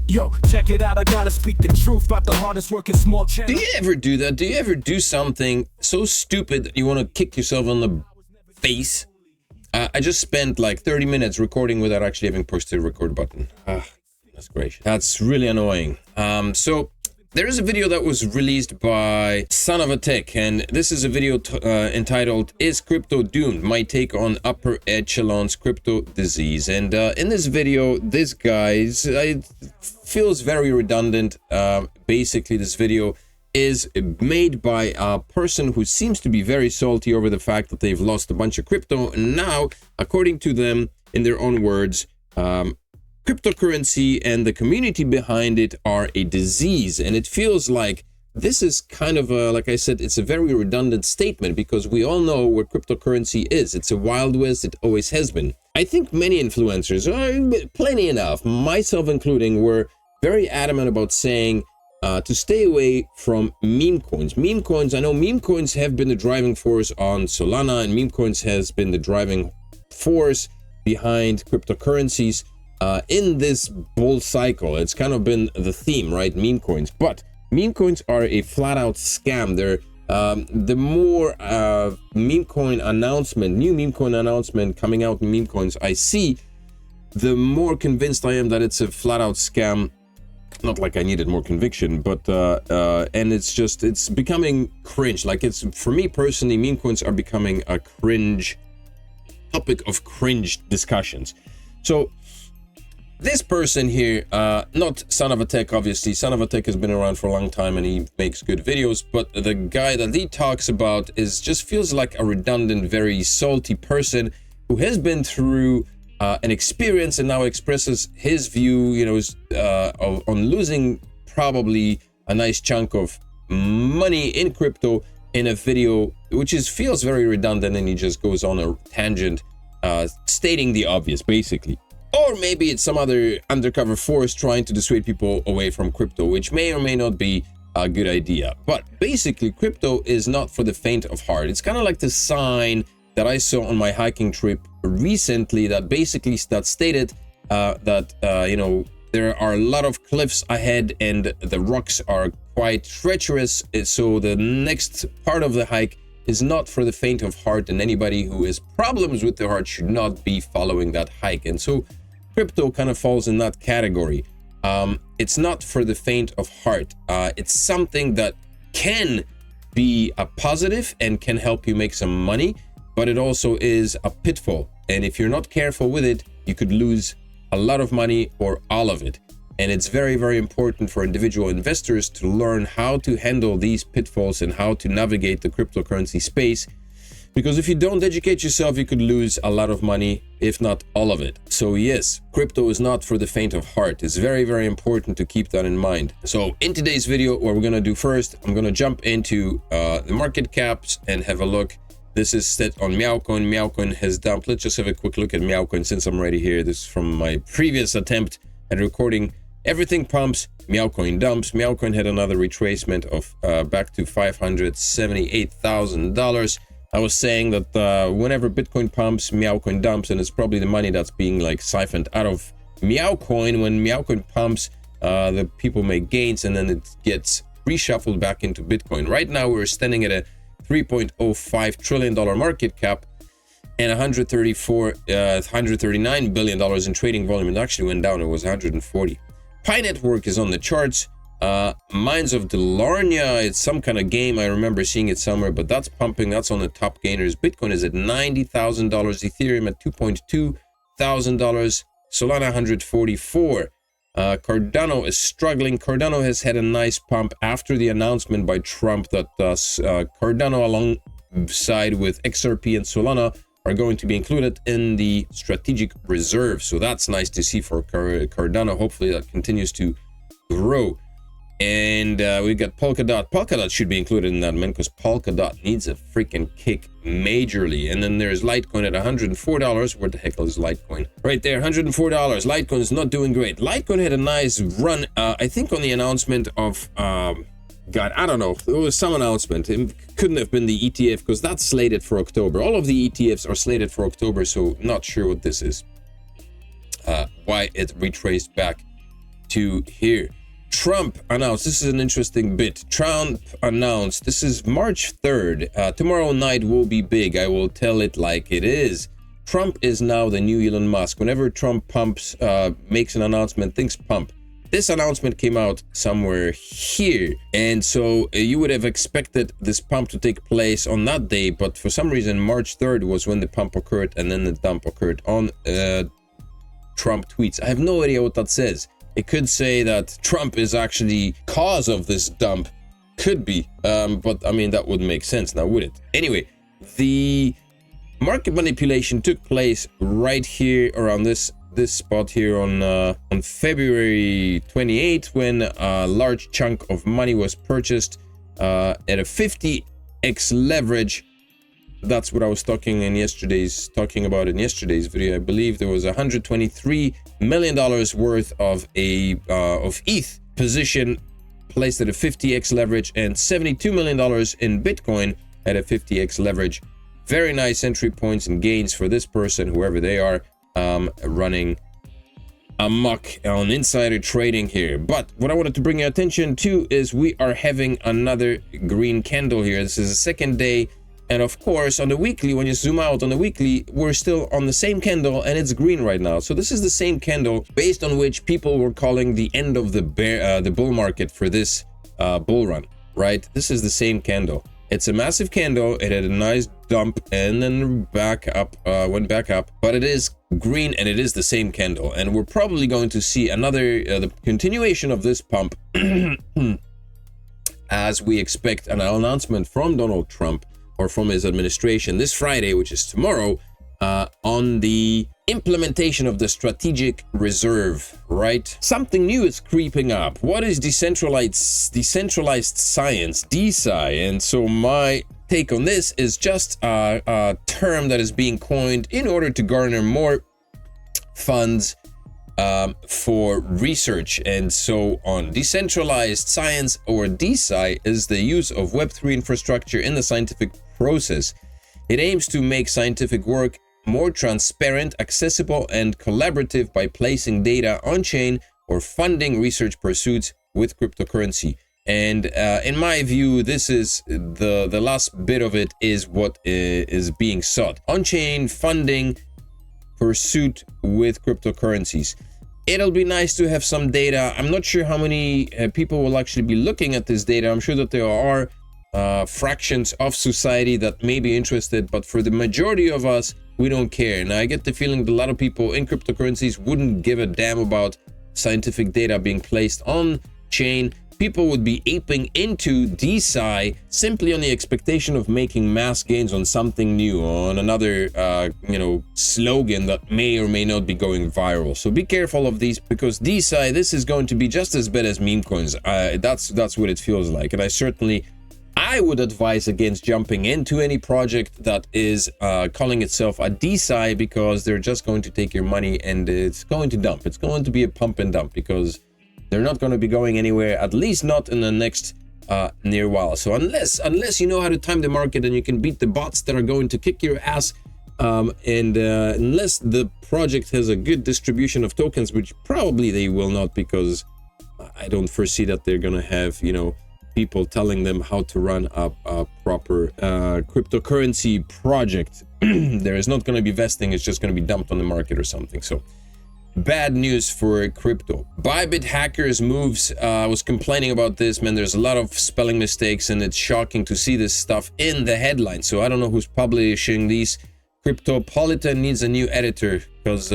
Yo, check it out, I gotta speak the truth about the hardest working small channel. Do you ever do that? Do you ever do something so stupid that you want to kick yourself on the face? I just spent like 30 minutes recording without actually having pushed the record button. That's gracious. That's really annoying. So there is a video that was released by Son of a Tech, and this is a video entitled "Is Crypto Doomed? My Take on Upper Echelon's Crypto Disease." And in this video, this guy feels very redundant. Basically, this video is made by a person who seems to be very salty over the fact that they've lost a bunch of crypto, and now, according to them, in their own words, cryptocurrency and the community behind it are a disease. And it feels like this is kind of a, like I said, it's a very redundant statement, because we all know what cryptocurrency is. It's a Wild West. It always has been. I think many influencers, plenty enough, myself including, were very adamant about saying to stay away from meme coins. Meme coins, I know meme coins have been the driving force on Solana, and meme coins has been the driving force behind cryptocurrencies. In this bull cycle, it's kind of been the theme, right? Meme coins. But meme coins are a flat-out scam. They're the more meme coin announcement, new meme coin announcement coming out in meme coins I see, the more convinced I am that it's a flat-out scam. Not like I needed more conviction, but and it's becoming cringe. Like, it's, for me personally, meme coins are becoming a cringe topic of cringe discussions. So this person here, not Son of a Tech, obviously. Son of a Tech has been around for a long time and he makes good videos, but the guy that he talks about just feels like a redundant, very salty person who has been through an experience and now expresses his view, you know, on losing probably a nice chunk of money in crypto in a video, which feels very redundant, and he just goes on a tangent, stating the obvious, basically. Or maybe it's some other undercover force trying to dissuade people away from crypto, which may or may not be a good idea. But basically, crypto is not for the faint of heart. It's kind of like the sign that I saw on my hiking trip recently that basically stated that, you know, there are a lot of cliffs ahead and the rocks are quite treacherous. So the next part of the hike is not for the faint of heart, and anybody who has problems with the heart should not be following that hike. And so crypto kind of falls in that category. It's not for the faint of heart. It's something that can be a positive and can help you make some money, but it also is a pitfall. And if you're not careful with it, you could lose a lot of money or all of it. And it's very, very important for individual investors to learn how to handle these pitfalls and how to navigate the cryptocurrency space. Because if you don't educate yourself, you could lose a lot of money, if not all of it. So yes, crypto is not for the faint of heart. It's very, very important to keep that in mind. So in today's video, what we're going to do first, I'm going to jump into the market caps and have a look. This is set on Meowcoin. Meowcoin has dumped. Let's just have a quick look at Meowcoin since I'm already here. This is from my previous attempt at recording. Everything pumps, Meowcoin dumps. Meowcoin had another retracement of back to $578,000. I was saying that whenever Bitcoin pumps, Meowcoin dumps, and it's probably the money that's being like siphoned out of Meowcoin. When Meowcoin pumps, the people make gains and then it gets reshuffled back into Bitcoin. Right now, we're standing at a $3.05 trillion market cap and $139 billion in trading volume. It actually went down. It was 140. Pi Network is on the charts. Mines of Delarnia, it's some kind of game. I remember seeing it somewhere, but that's pumping. That's on the top gainers. Bitcoin is at $90,000. Ethereum at $2,200. Solana 144. Cardano is struggling. Cardano has had a nice pump after the announcement by Trump that Cardano alongside with XRP and Solana are going to be included in the strategic reserve. So that's nice to see for Cardano. Hopefully that continues to grow. And we got Polkadot. Polkadot should be included in that, man, because Polkadot needs a freaking kick majorly. And then there's Litecoin at $104. Where the heck is Litecoin? Right there, $104. Litecoin is not doing great. Litecoin had a nice run, I think, on the announcement of, God, I don't know. There was some announcement. It couldn't have been the ETF because that's slated for October. All of the ETFs are slated for October, so not sure what this is. Why it retraced back to here. Trump announced, this is an interesting bit. Trump announced, this is March 3rd. Tomorrow night will be big. I will tell it like it is. Trump is now the new Elon Musk. Whenever Trump makes an announcement, things pump. This announcement came out somewhere here. And so you would have expected this pump to take place on that day. But for some reason, March 3rd was when the pump occurred, and then the dump occurred on Trump tweets. I have no idea what that says. It could say that Trump is actually cause of this dump. Could be. But I mean, that would make sense now, would it? Anyway, the market manipulation took place right here around this spot here on February 28th, when a large chunk of money was purchased at a 50x leverage. That's what I was talking about in yesterday's video. I believe there was $123 million worth of ETH position placed at a 50x leverage, and $72 million in Bitcoin at a 50x leverage. Very nice entry points and gains for this person, whoever they are, running amok on insider trading here. But what I wanted to bring your attention to is we are having another green candle here. This is the second day. And of course, on the weekly, when you zoom out on the weekly, we're still on the same candle, and it's green right now. So this is the same candle based on which people were calling the end of the bull market for this bull run, right? This is the same candle. It's a massive candle. It had a nice dump and then went back up, but it is green and it is the same candle. And we're probably going to see another the continuation of this pump as we expect an announcement from Donald Trump or from his administration this Friday, which is tomorrow, on the implementation of the strategic reserve, right? Something new is creeping up. What is decentralized science, DeSci? And so my take on this is just a term that is being coined in order to garner more funds for research and so on. Decentralized science, or DeSci, is the use of Web3 infrastructure in the scientific process. It aims to make scientific work more transparent, accessible, and collaborative by placing data on-chain or funding research pursuits with cryptocurrency. And in my view, this is the last bit of it is what is being sought. On-chain funding pursuit with cryptocurrencies. It'll be nice to have some data. I'm not sure how many people will actually be looking at this data. I'm sure that there are fractions of society that may be interested, but for the majority of us, we don't care. And I get the feeling that a lot of people in cryptocurrencies wouldn't give a damn about scientific data being placed on chain. People would be aping into DeSci simply on the expectation of making mass gains on something new, on another slogan that may or may not be going viral. So be careful of these, because DeSci, this is going to be just as bad as meme coins. That's what it feels like. And I would advise against jumping into any project that is calling itself a DeSci, because they're just going to take your money and it's going to dump. It's going to be a pump and dump, because they're not going to be going anywhere, at least not in the next near while. So unless you know how to time the market and you can beat the bots that are going to kick your ass, unless the project has a good distribution of tokens, which probably they will not, because I don't foresee that they're going to have, people telling them how to run a proper cryptocurrency project. There is not going to be vesting. It's just going to be dumped on the market or something. So bad news for crypto. Bybit hackers moves. I was complaining about this, man. There's a lot of spelling mistakes, and it's shocking to see this stuff in the headline. So I don't know who's publishing these. Cryptopolitan needs a new editor, because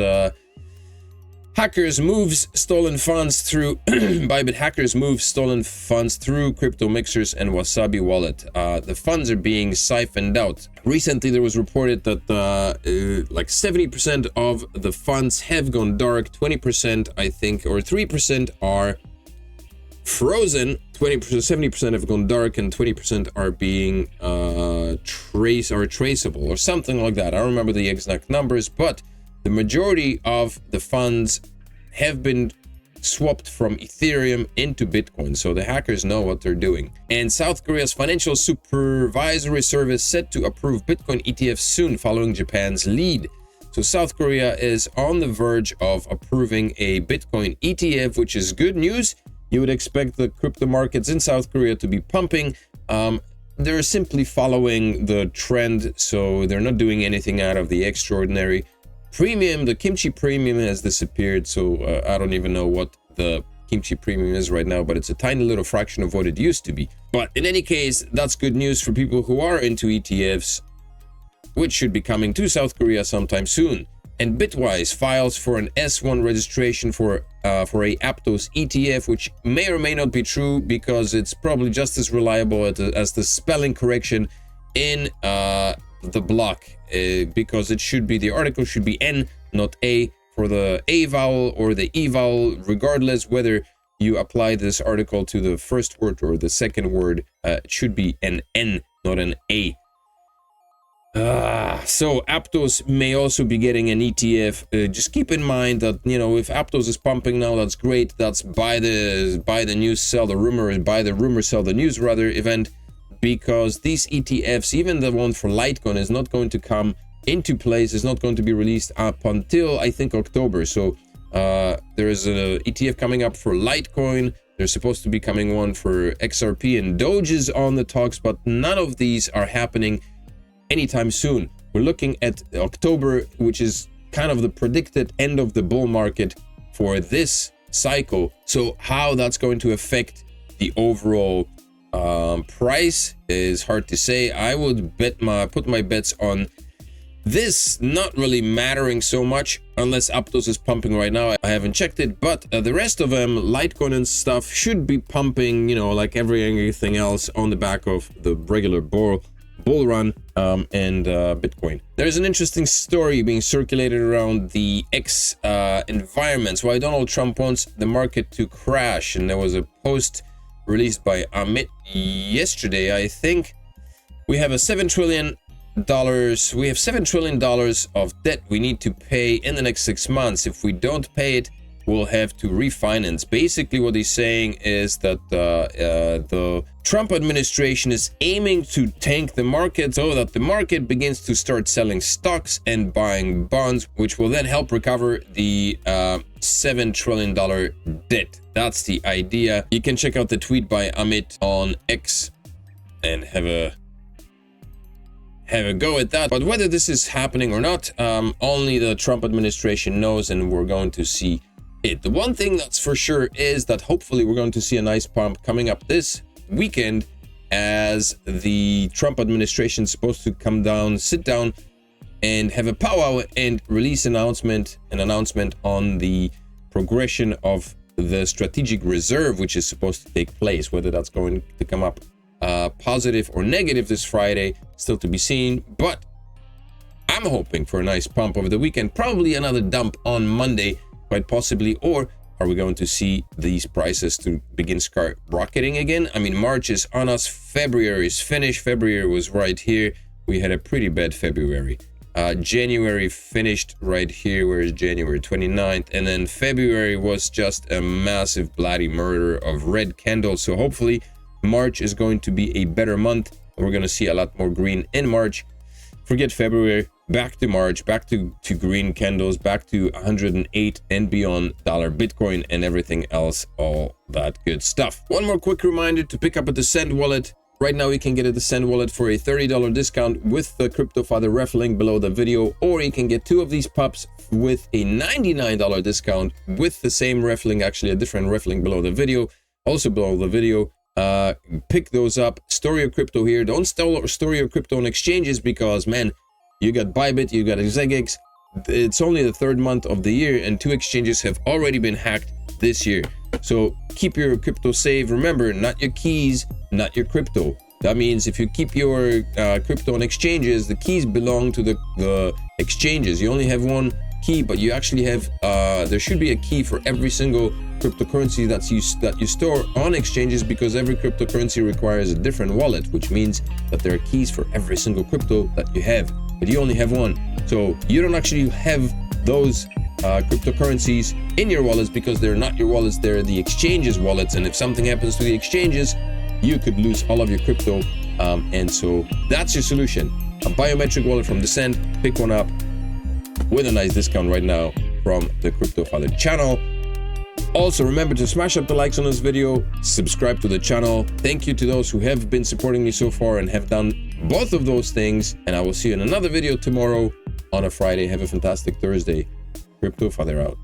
hackers moves stolen funds through Bybit hackers move stolen funds through crypto mixers and Wasabi wallet. The funds are being siphoned out. Recently, there was reported that like 70% of the funds have gone dark. 20%, I think, or 3% are frozen. 70% have gone dark, and 20% are being traceable or something like that. I don't remember the exact numbers, but the majority of the funds have been swapped from Ethereum into Bitcoin. So the hackers know what they're doing. And South Korea's Financial Supervisory Service set to approve Bitcoin ETFs soon, following Japan's lead. So South Korea is on the verge of approving a Bitcoin ETF, which is good news. You would expect the crypto markets in South Korea to be pumping. They're simply following the trend, so they're not doing anything out of the extraordinary. Premium, the kimchi premium has disappeared, so I don't even know what the kimchi premium is right now, but it's a tiny little fraction of what it used to be. But in any case, that's good news for people who are into ETFs, which should be coming to South Korea sometime soon. And Bitwise files for an S1 registration for a Aptos ETF, which may or may not be true because it's probably just as reliable as the spelling correction in the block, because it should be, the article should be N, not A, for the A vowel or the E vowel, regardless whether you apply this article to the first word or the second word. It should be an N, not an A. So Aptos may also be getting an ETF. Just keep in mind that, you know, if Aptos is pumping now, that's great. That's buy the news, sell the rumor, buy the rumor, sell the news rather event, because these ETFs, even the one for Litecoin, is not going to come into place, is not going to be released up until I think October. So there is an ETF coming up for Litecoin. There's supposed to be coming one for XRP, and Doge is on the talks, but none of these are happening anytime soon. We're looking at October, which is kind of the predicted end of the bull market for this cycle. So how that's going to affect the overall price is hard to say. I would put my bets on this not really mattering so much unless Aptos is pumping right now. I haven't checked it, but the rest of them, Litecoin and stuff, should be pumping, you know, like everything else on the back of the regular bull run, and Bitcoin. There's an interesting story being circulated around the X environments, why Donald Trump wants the market to crash, and there was a post released by Amit yesterday, I think. We have $7 trillion of debt we need to pay in the next 6 months. If we don't pay it, we'll have to refinance. Basically, what he's saying is that the Trump administration is aiming to tank the market so that the market begins to start selling stocks and buying bonds, which will then help recover the $7 trillion debt. That's the idea. You can check out the tweet by Amit on X and have a go at that. But whether this is happening or not, only the Trump administration knows, and we're going to see it. The one thing that's for sure is that hopefully we're going to see a nice pump coming up this weekend, as the Trump administration is supposed to come down, sit down, and have a powwow and release an announcement on the progression of the strategic reserve, which is supposed to take place. Whether that's going to come up positive or negative this Friday, still to be seen, but I'm hoping for a nice pump over the weekend, probably another dump on Monday, quite possibly. Or are we going to see these prices to begin skyrocketing again? I mean, March is on us, February is finished, February was right here. We had a pretty bad February. January finished right here, where is January 29th, and then February was just a massive bloody murder of red candles. So hopefully March is going to be a better month. We're going to see a lot more green in March. Forget February, back to March, back to green candles, back to 108 and beyond dollar Bitcoin and everything else, all that good stuff. One more quick reminder to pick up a Descent wallet. Right now you can get a Descent wallet for a $30 discount with the CryptoFather ref link below the video, or you can get 2 of these pups with a $99 discount with the same ref link, actually a different ref link below the video, also below the video. Pick those up, store your crypto here. Don't store your crypto on exchanges, because man, you got Bybit, you got Exegix. It's only the 3rd month of the year and 2 exchanges have already been hacked this year. So keep your crypto safe. Remember, not your keys, not your crypto. That means if you keep your crypto on exchanges, the keys belong to the exchanges. You only have one key, but you actually have there should be a key for every single cryptocurrency that you store on exchanges, because every cryptocurrency requires a different wallet, which means that there are keys for every single crypto that you have, but you only have one. So you don't actually have those cryptocurrencies in your wallets, because they're not your wallets, they're the exchanges wallets, and if something happens to the exchanges, you could lose all of your crypto. And so that's your solution: a biometric wallet from Descent. Pick one up. with a nice discount right now from the CryptoFather channel. Also, remember to smash up the likes on this video, subscribe to the channel. Thank you to those who have been supporting me so far and have done both of those things. And I will see you in another video tomorrow on a Friday. Have a fantastic Thursday. CryptoFather out.